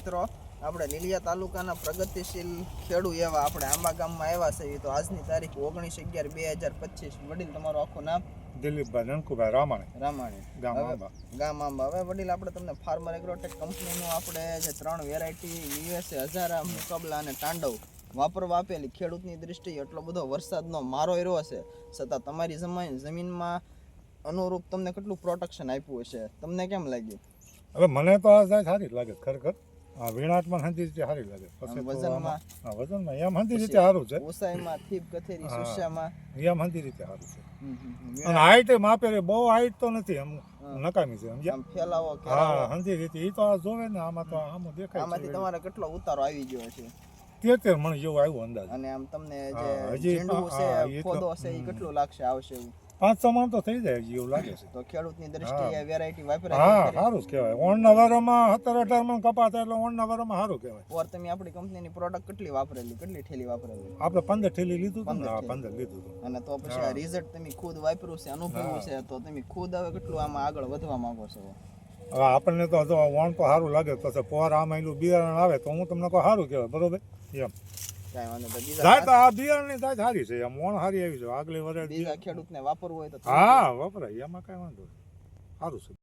મિત્રો આપણે લીલિયા તાલુકાના પ્રગતિશીલ ખેડૂત એવા આપણે આંબા ગામમાં આવ્યા છે. તો આજની તારીખ 19/11/2025. વડીલ તમારું આખું નામ? દિલીપભાઈ નનકુભાઈ રામાણી ગામ આંબા. હવે વડીલ આપણે તમને ફાર્મર એગ્રોટેક કંપનીનું આપણે જે 3 વેરાયટી USA હજારા, મુકાબલા અને તાંડવ વાપરવા આપેલી, ખેડૂતની દ્રષ્ટિએ એટલો બધો વરસાદનો મારો એરો હશે છતાં તમારી જમીનમાં અનુરૂપ તમને કેટલું પ્રોટેક્શન આપ્યું હશે, તમને કેમ લાગ્યું? હવે મને તો આ જાય સારી લાગે ખરેખર. વીણાટમાં હંધી રીતે સારી લાગે. પછી વજનમાં એમ હંધી રીતે સારું છે. ઉસાઈમાં થીપ કથેરી સુસ્યામાં એમ હંધી રીતે સારું છે. અને હાઈટ માપે બહુ હાઈટ તો નથી, એમ નકામી છે સમજ્યા. આમ ફેલાવો હા હંધી રીતે એ તો જોવે ને. આમાં તો આમાં દેખાય. આમાંથી તમારે કેટલો ઉતારો આવી ગયો છે? 13 મણ જેવું આવ્યું અંદાજ. અને આમ તમને જે ઝીંડું છે, ફોદો છે, એ કેટલું લાગશે આવશે? 500 મણ તો થઈ જાય એવું લાગે છે. તો ખેડૂતની દ્રષ્ટિએ વેરાયટી વાપરે. હા સારું જ કહેવાય. ઓણના વારોમાં 17-18 મણ કપાસ એટલે ઓણના વારોમાં સારું કહેવાય. ઓર તમે આપણી કંપનીની પ્રોડક્ટ કેટલી વાપરેલી, કેટલી થેલી વાપરેલી? આપણે 15 થેલી લીધું હતું. 15 લીધું હતું. અને તો પછી આ રિઝલ્ટ તમે ખુદ વાપર્યું છે, અનુભવ્યું છે, તો તમે ખુદ હવે કેટલું આમાં આગળ વધવા માંગો છો? હવે આપણને તો જો વણ તો સારું લાગે તો પોર આમાં એનું બિયારણ આવે તો હું તમને કહું સારું કહેવાય. બરોબર એમ આ બિયારણની જાત સારી છે. એમ વણ સારી આવી છે. આગલી વર્ષે બીજા ખેડૂતને વાપરવું હોય તો હા વપરાય, એમાં કઈ વાંધો સારું છે.